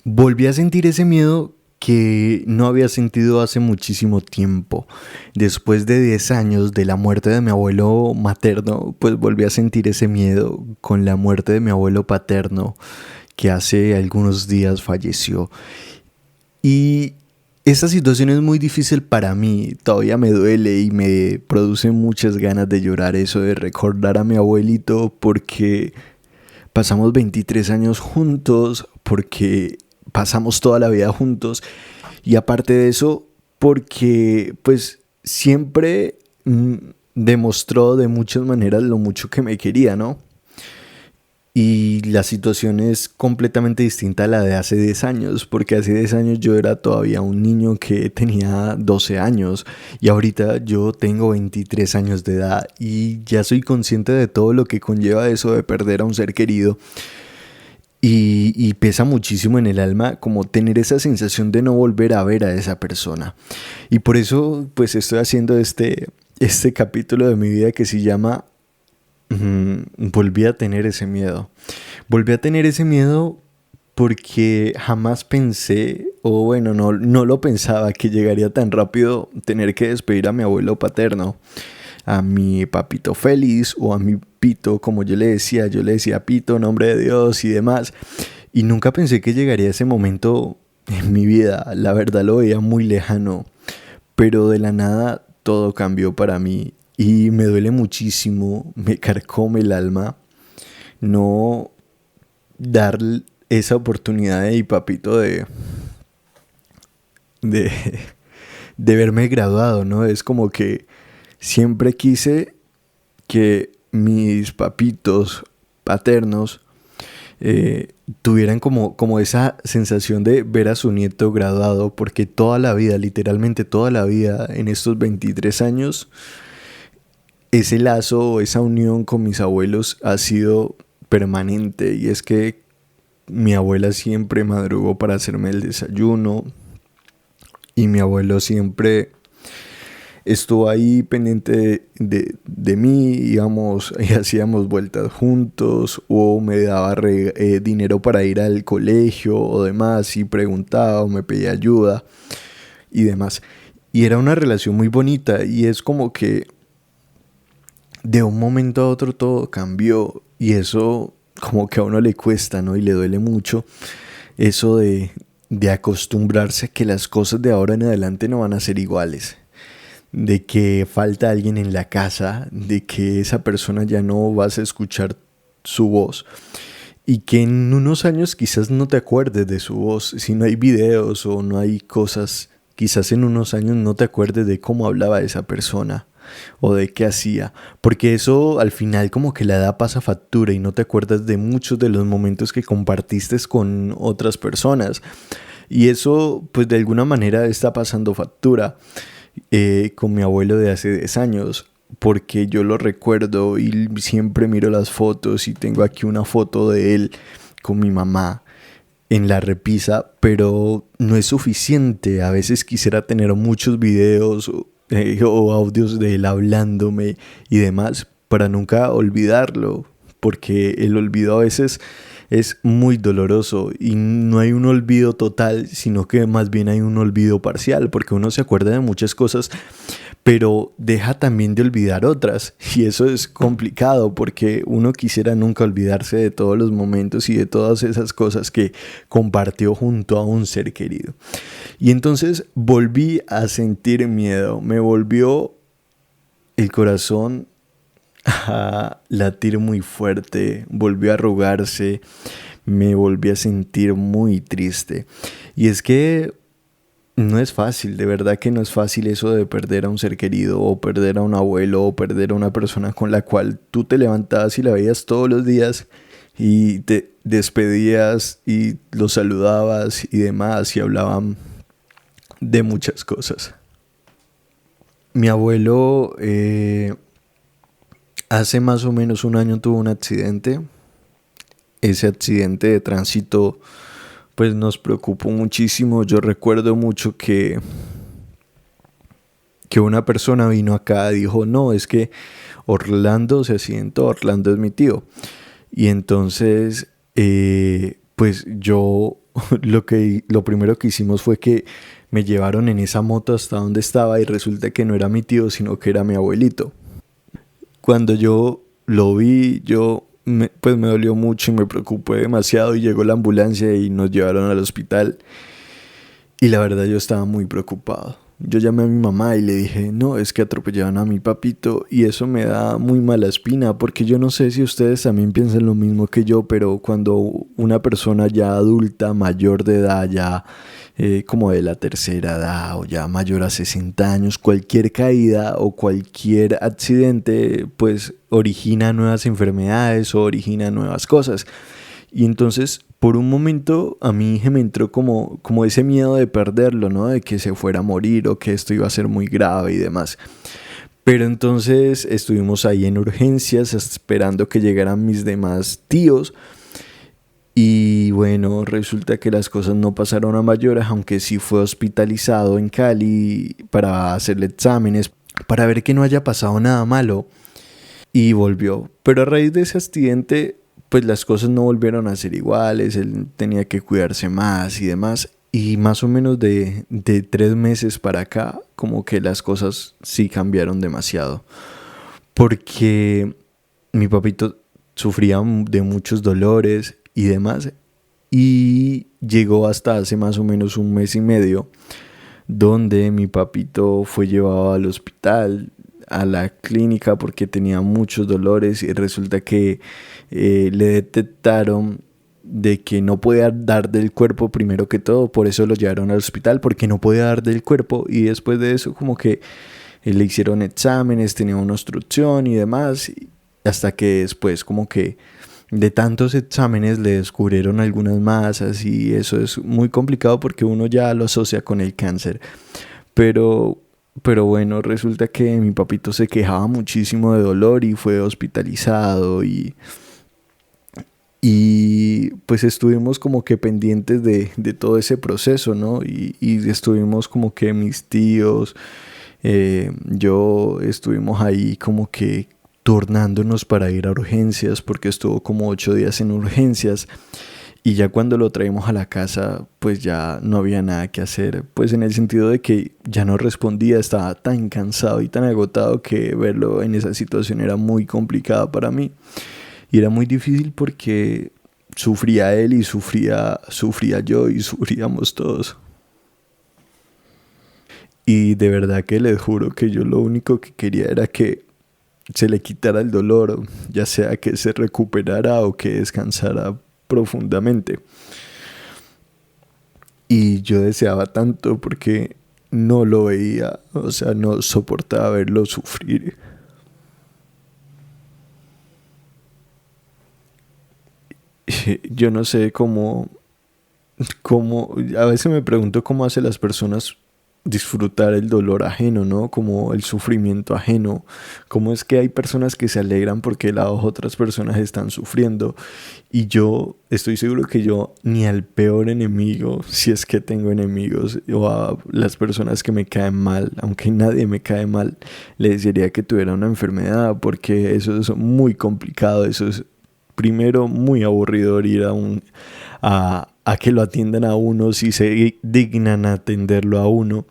Volví a sentir ese miedo que no había sentido hace muchísimo tiempo. Después de 10 años de la muerte de mi abuelo materno, pues volví a sentir ese miedo con la muerte de mi abuelo paterno, que hace algunos días falleció. Y esta situación es muy difícil para mí, todavía me duele y me produce muchas ganas de llorar eso de recordar a mi abuelito porque pasamos 23 años juntos, porque pasamos toda la vida juntos y aparte de eso, porque pues siempre demostró de muchas maneras lo mucho que me quería, ¿no? Y la situación es completamente distinta a la de hace 10 años, porque hace 10 años yo era todavía un niño que tenía 12 años y ahorita yo tengo 23 años de edad y ya soy consciente de todo lo que conlleva eso de perder a un ser querido y pesa muchísimo en el alma como tener esa sensación de no volver a ver a esa persona. Y por eso pues estoy haciendo este capítulo de mi vida que se llama volví a tener ese miedo. Volví a tener ese miedo porque jamás pensé, o bueno, no lo pensaba que llegaría tan rápido tener que despedir a mi abuelo paterno, a mi papito Félix o a mi Pito, como yo le decía Pito, nombre de Dios y demás. Y nunca pensé que llegaría ese momento en mi vida, la verdad lo veía muy lejano, pero de la nada todo cambió para mí y me duele muchísimo, me carcome el alma no dar esa oportunidad de mi papito de, de verme graduado, ¿no? Es como que siempre quise que mis papitos paternos tuvieran como esa sensación de ver a su nieto graduado, porque toda la vida, literalmente toda la vida, en estos 23 años, ese lazo, esa unión con mis abuelos ha sido permanente y es que mi abuela siempre madrugó para hacerme el desayuno y mi abuelo siempre estuvo ahí pendiente de mí, íbamos y hacíamos vueltas juntos o me daba dinero para ir al colegio o demás y preguntaba o me pedía ayuda y demás. Y era una relación muy bonita y es como que de un momento a otro todo cambió y eso como que a uno le cuesta, ¿no? Y le duele mucho eso de acostumbrarse a que las cosas de ahora en adelante no van a ser iguales, de que falta alguien en la casa, de que esa persona ya no vas a escuchar su voz y que en unos años quizás no te acuerdes de su voz, si no hay videos o no hay cosas, quizás en unos años no te acuerdes de cómo hablaba esa persona o de qué hacía, porque eso al final como que la edad pasa factura y no te acuerdas de muchos de los momentos que compartiste con otras personas y eso pues de alguna manera está pasando factura con mi abuelo de hace 10 años porque yo lo recuerdo y siempre miro las fotos y tengo aquí una foto de él con mi mamá en la repisa, pero no es suficiente. A veces quisiera tener muchos videos o audios de él hablándome y demás para nunca olvidarlo, porque el olvido a veces es muy doloroso y no hay un olvido total, sino que más bien hay un olvido parcial, porque uno se acuerda de muchas cosas, pero deja también de olvidar otras y eso es complicado porque uno quisiera nunca olvidarse de todos los momentos y de todas esas cosas que compartió junto a un ser querido. Y entonces volví a sentir miedo, me volvió el corazón a latir muy fuerte, volvió a arrugarse, me volví a sentir muy triste. Y es que no es fácil, de verdad que no es fácil eso de perder a un ser querido o perder a un abuelo o perder a una persona con la cual tú te levantabas y la veías todos los días y te despedías y los saludabas y demás y hablaban de muchas cosas. Mi abuelo hace más o menos un año tuvo un accidente. Ese accidente de tránsito pues nos preocupó muchísimo. Yo recuerdo mucho que una persona vino acá y dijo, no, es que Orlando se accidentó, Orlando es mi tío. Y entonces pues yo lo primero que hicimos fue que me llevaron en esa moto hasta donde estaba y resulta que no era mi tío, sino que era mi abuelito. Cuando yo lo vi, pues me dolió mucho y me preocupé demasiado y llegó la ambulancia y nos llevaron al hospital. Y la verdad yo estaba muy preocupado. Yo llamé a mi mamá y le dije, no, es que atropellaron a mi papito y eso me da muy mala espina porque yo no sé si ustedes también piensan lo mismo que yo, pero cuando una persona ya adulta, mayor de edad, ya como de la tercera edad o ya mayor a 60 años, cualquier caída o cualquier accidente pues origina nuevas enfermedades o origina nuevas cosas. Y entonces, por un momento, a mí me entró como ese miedo de perderlo, ¿no? De que se fuera a morir o que esto iba a ser muy grave y demás. Pero entonces estuvimos ahí en urgencias esperando que llegaran mis demás tíos. Y bueno, resulta que las cosas no pasaron a mayores, aunque sí fue hospitalizado en Cali para hacerle exámenes, para ver que no haya pasado nada malo. Y volvió. Pero a raíz de ese accidente pues las cosas no volvieron a ser iguales, él tenía que cuidarse más y demás. Y más o menos de 3 meses para acá, como que las cosas sí cambiaron demasiado. Porque mi papito sufría de muchos dolores y demás. Y llegó hasta hace más o menos 1 mes y medio, donde mi papito fue llevado al hospital, a la clínica porque tenía muchos dolores y resulta que le detectaron de que no podía dar del cuerpo primero que todo, por eso lo llevaron al hospital porque no podía dar del cuerpo y después de eso como que le hicieron exámenes, tenía una obstrucción y demás, hasta que después como que de tantos exámenes le descubrieron algunas masas y eso es muy complicado porque uno ya lo asocia con el cáncer. Pero, pero bueno, resulta que mi papito se quejaba muchísimo de dolor y fue hospitalizado y pues estuvimos como que pendientes de todo ese proceso, ¿no? Y estuvimos como que mis tíos, yo estuvimos ahí como que turnándonos para ir a urgencias porque estuvo como 8 días en urgencias. Y ya cuando lo traímos a la casa, pues ya no había nada que hacer, pues en el sentido de que ya no respondía, estaba tan cansado y tan agotado que verlo en esa situación era muy complicada para mí. Y era muy difícil porque sufría él y sufría yo y sufríamos todos. Y de verdad que les juro que yo lo único que quería era que se le quitara el dolor, ya sea que se recuperara o que descansara profundamente. Y yo deseaba tanto porque no lo veía, o sea, no soportaba verlo sufrir. Yo no sé a veces me pregunto cómo hacen las personas disfrutar el dolor ajeno, ¿no? Como el sufrimiento ajeno. Cómo es que hay personas que se alegran porque las otras personas están sufriendo. Y yo estoy seguro que yo ni al peor enemigo, si es que tengo enemigos, o a las personas que me caen mal, aunque nadie me cae mal, le desearía que tuviera una enfermedad, porque eso es muy complicado, eso es primero muy aburrido ir a que lo atiendan a uno si se dignan a atenderlo a uno.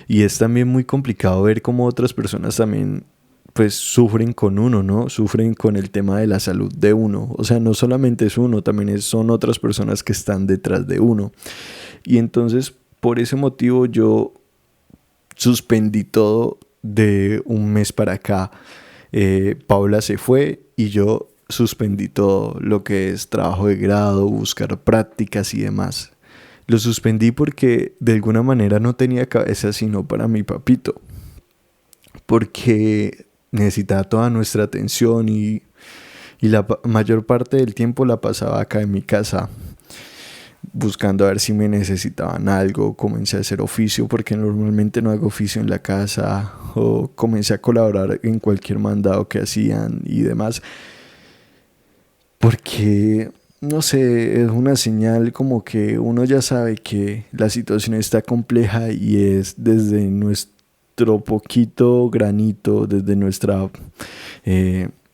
Y es también muy complicado ver cómo otras personas también pues sufren con uno, ¿no? Sufren con el tema de la salud de uno. O sea, no solamente es uno, también son otras personas que están detrás de uno. Y entonces, por ese motivo, yo suspendí todo de 1 mes para acá. Paula se fue y yo suspendí todo lo que es trabajo de grado, buscar prácticas y demás. Lo suspendí porque de alguna manera no tenía cabeza sino para mi papito. Porque necesitaba toda nuestra atención y la mayor parte del tiempo la pasaba acá en mi casa buscando a ver si me necesitaban algo. Comencé a hacer oficio porque normalmente no hago oficio en la casa, o comencé a colaborar en cualquier mandado que hacían y demás, porque no sé, es una señal como que uno ya sabe que la situación está compleja y es desde nuestro poquito granito, desde nuestra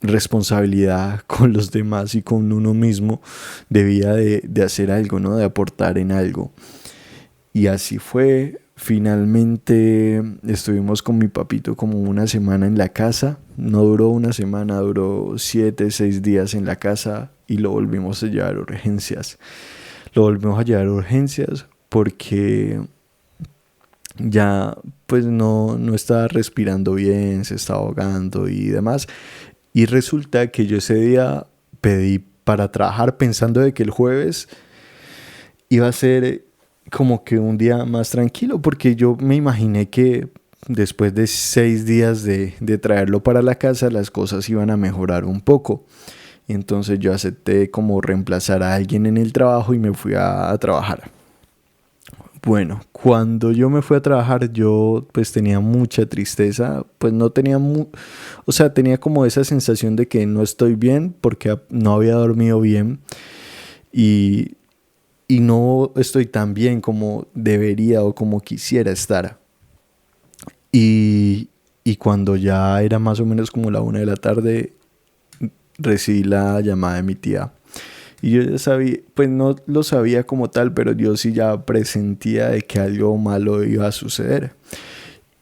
responsabilidad con los demás y con uno mismo, debía de hacer algo, ¿no? De aportar en algo. Y así fue. Finalmente estuvimos con mi papito como una semana en la casa. No duró una semana, duró 7, 6 días en la casa y lo volvimos a llevar a urgencias. Lo volvimos a llevar a urgencias porque ya pues no estaba respirando bien, se estaba ahogando y demás. Y resulta que yo ese día pedí para trabajar pensando de que el jueves iba a ser como que un día más tranquilo, porque yo me imaginé que después de 6 días de traerlo para la casa, las cosas iban a mejorar un poco. Y entonces yo acepté como reemplazar a alguien en el trabajo y me fui a trabajar. Bueno, cuando yo me fui a trabajar yo pues tenía mucha tristeza, pues no tenía, o sea, tenía como esa sensación de que no estoy bien porque no había dormido bien y, y no estoy tan bien como debería o como quisiera estar. Y, y cuando ya era más o menos como la 1 de la tarde, recibí la llamada de mi tía. Y yo ya sabía, pues no lo sabía como tal, pero yo sí ya presentía de que algo malo iba a suceder.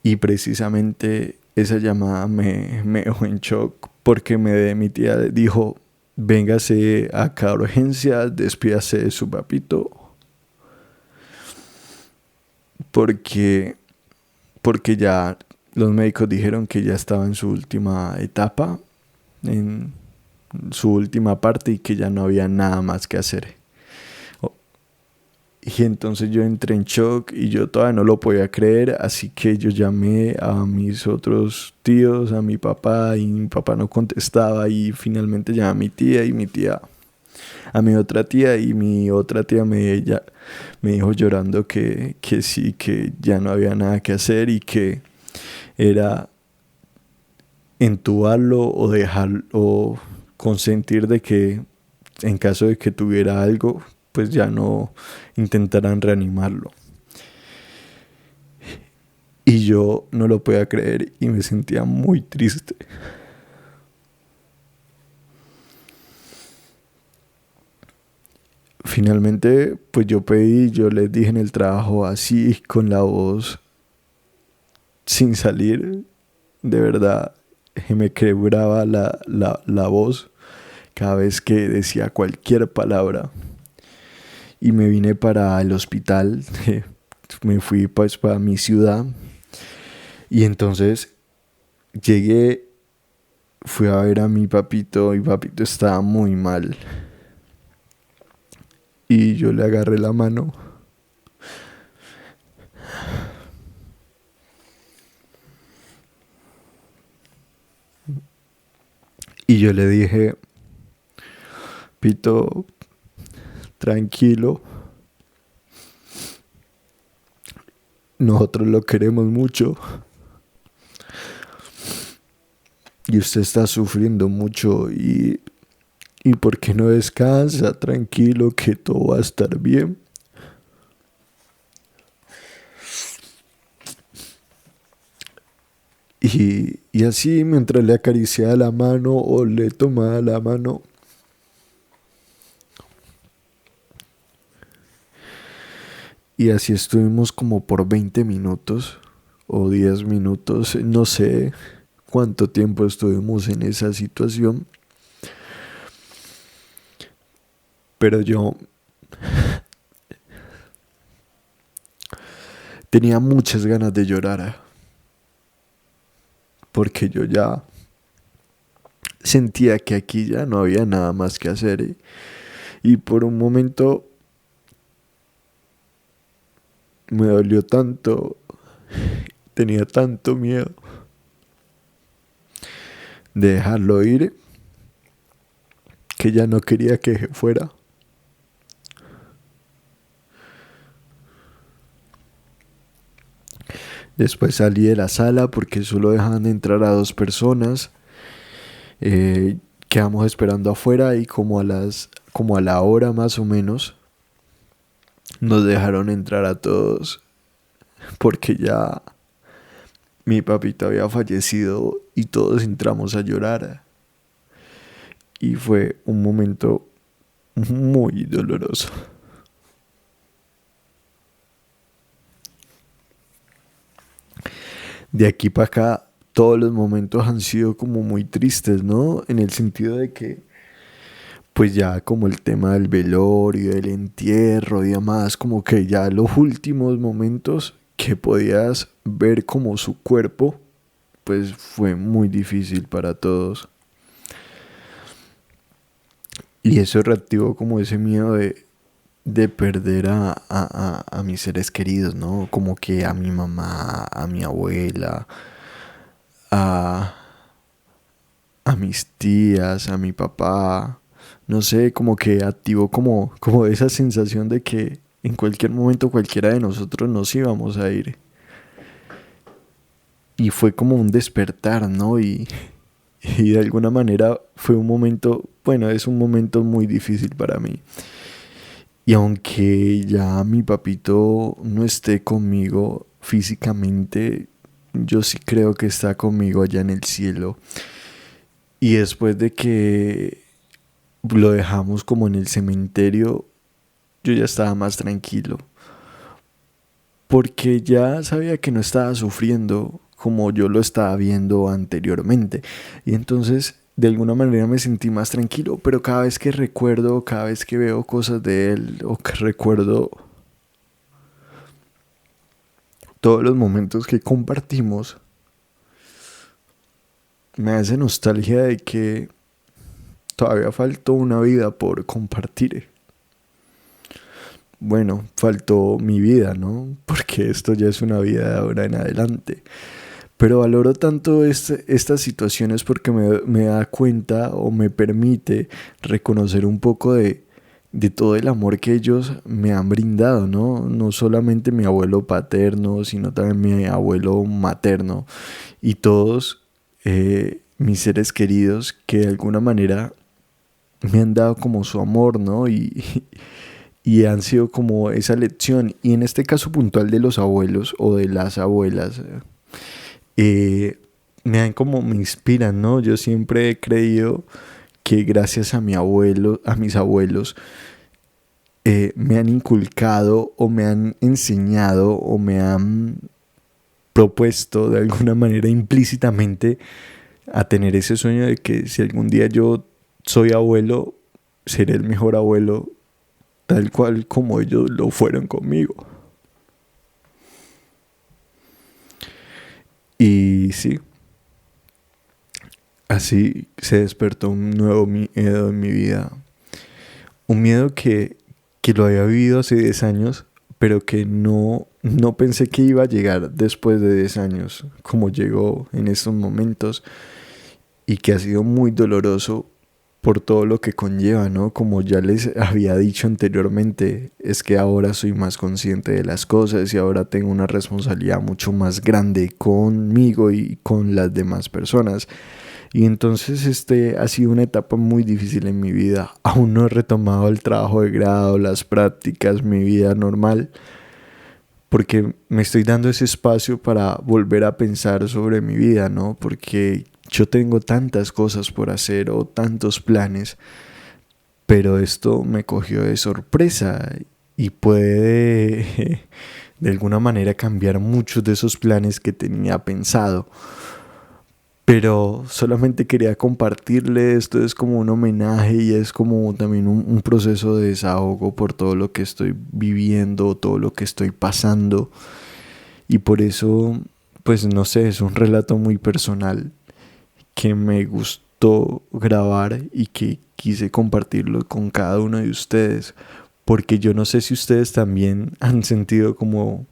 Y precisamente esa llamada me dejó en shock porque mi tía dijo, véngase acá a urgencia, despídase de su papito, porque, porque ya los médicos dijeron que ya estaba en su última etapa, en su última parte y que ya no había nada más que hacer. Y entonces yo entré en shock y yo todavía no lo podía creer, así que yo llamé a mis otros tíos, a mi papá y mi papá no contestaba y finalmente llamé a mi tía y mi tía a mi otra tía y mi otra tía me dijo llorando que sí, que ya no había nada que hacer y que era entubarlo o dejarlo o consentir de que en caso de que tuviera algo, pues ya no intentaran reanimarlo. Y yo no lo podía creer y me sentía muy triste. Finalmente, pues yo les dije en el trabajo así, con la voz sin salir, de verdad, me quebraba la voz cada vez que decía cualquier palabra. Y me vine para el hospital, me fui pues para mi ciudad y entonces llegué, fui a ver a mi papito estaba muy mal y yo le agarré la mano y yo le dije, Pito, tranquilo, nosotros lo queremos mucho y usted está sufriendo mucho y ¿por qué no descansa? Tranquilo que todo va a estar bien. Y así mientras le acariciaba la mano o le tomaba la mano, y así estuvimos como por 20 minutos o 10 minutos, no sé cuánto tiempo estuvimos en esa situación, pero yo tenía muchas ganas de llorar porque yo ya sentía que aquí ya no había nada más que hacer y por un momento me dolió tanto, tenía tanto miedo de dejarlo ir que ya no quería que fuera. Después salí de la sala porque solo dejaban entrar a 2 personas. Quedamos esperando afuera y como a la hora más o menos nos dejaron entrar a todos porque ya mi papito había fallecido y todos entramos a llorar. y fue un momento muy doloroso. De aquí para acá, todos los momentos han sido como muy tristes, ¿no? En el sentido de que, pues ya como el tema del velorio, del entierro y demás, como que ya los últimos momentos que podías ver como su cuerpo, pues fue muy difícil para todos. Y eso reactivó como ese miedo de perder a mis seres queridos, ¿no? Como que a mi mamá, a mi abuela, a, a mis tías, a mi papá. No sé, como que activó como esa sensación de que en cualquier momento cualquiera de nosotros nos íbamos a ir. Y fue como un despertar, ¿no? Y de alguna manera fue un momento, bueno, es un momento muy difícil para mí. Y aunque ya mi papito no esté conmigo físicamente, yo sí creo que está conmigo allá en el cielo. Y después de que lo dejamos como en el cementerio, yo ya estaba más tranquilo. Porque ya sabía que no estaba sufriendo como yo lo estaba viendo anteriormente. Y entonces de alguna manera me sentí más tranquilo, pero cada vez que recuerdo, cada vez que veo cosas de él o que recuerdo todos los momentos que compartimos, me hace nostalgia de que todavía faltó una vida por compartir. Bueno, faltó mi vida, ¿no? Porque esto ya es una vida de ahora en adelante. Pero valoro tanto estas situaciones porque me da cuenta o me permite reconocer un poco de todo el amor que ellos me han brindado, ¿no? No solamente mi abuelo paterno, sino también mi abuelo materno y todos mis seres queridos que de alguna manera me han dado como su amor, ¿no? Y han sido como esa lección. Y en este caso puntual de los abuelos o de las abuelas, eh, me dan como, me inspiran, ¿no? Yo siempre he creído que gracias a mi abuelo, a mis abuelos, me han inculcado o me han enseñado o me han propuesto de alguna manera implícitamente a tener ese sueño de que si algún día yo soy abuelo, seré el mejor abuelo tal cual como ellos lo fueron conmigo. Y sí, así se despertó un nuevo miedo en mi vida. Un miedo que lo había vivido hace 10 años, pero que no pensé que iba a llegar después de 10 años, como llegó en estos momentos, y que ha sido muy doloroso por todo lo que conlleva, ¿no? Como ya les había dicho anteriormente, es que ahora soy más consciente de las cosas y ahora tengo una responsabilidad mucho más grande conmigo y con las demás personas. Y entonces ha sido una etapa muy difícil en mi vida. Aún no he retomado el trabajo de grado, las prácticas, mi vida normal, porque me estoy dando ese espacio para volver a pensar sobre mi vida, ¿no? Porque yo tengo tantas cosas por hacer o tantos planes, pero esto me cogió de sorpresa y puede de alguna manera cambiar muchos de esos planes que tenía pensado. Pero solamente quería compartirle, esto es como un homenaje y es como también un proceso de desahogo por todo lo que estoy viviendo, todo lo que estoy pasando. Y por eso, pues no sé, es un relato muy personal que me gustó grabar y que quise compartirlo con cada uno de ustedes. Porque yo no sé si ustedes también han sentido como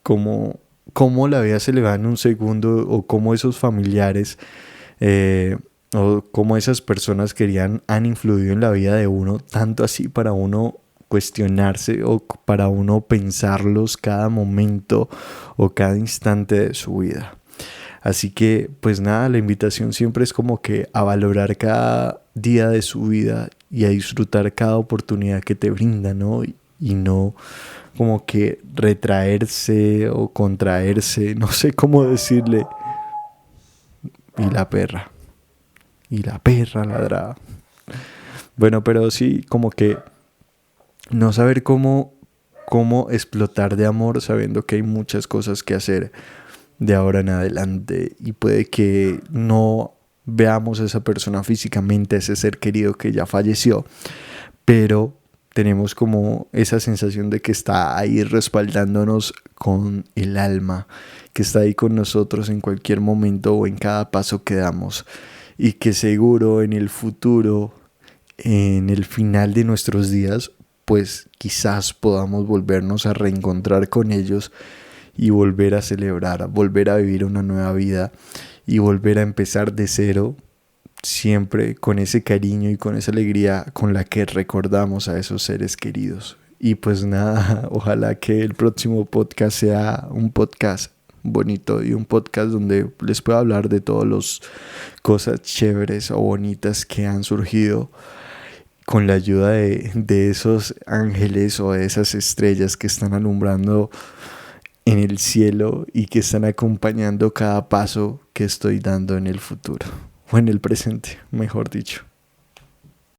cómo la vida se le va en un segundo o cómo esos familiares eh, o cómo esas personas querían han influido en la vida de uno, tanto así para uno cuestionarse o para uno pensarlos cada momento o cada instante de su vida. Así que pues nada, la invitación siempre es como que a valorar cada día de su vida y a disfrutar cada oportunidad que te brinda, ¿no? Y no como que retraerse o contraerse, no sé cómo decirle. Y la perra ladraba. Bueno, pero sí, como que no saber cómo explotar de amor sabiendo que hay muchas cosas que hacer de ahora en adelante y puede que no veamos a esa persona físicamente, ese ser querido que ya falleció, pero tenemos como esa sensación de que está ahí respaldándonos con el alma, que está ahí con nosotros en cualquier momento o en cada paso que damos y que seguro en el futuro, en el final de nuestros días, pues quizás podamos volvernos a reencontrar con ellos y volver a celebrar, volver a vivir una nueva vida y volver a empezar de cero, siempre con ese cariño y con esa alegría con la que recordamos a esos seres queridos. Y pues nada, ojalá que el próximo podcast sea un podcast bonito y un podcast donde les pueda hablar de todas las cosas chéveres o bonitas que han surgido con la ayuda de esos ángeles o de esas estrellas que están alumbrando en el cielo y que están acompañando cada paso que estoy dando en el futuro, o en el presente, mejor dicho.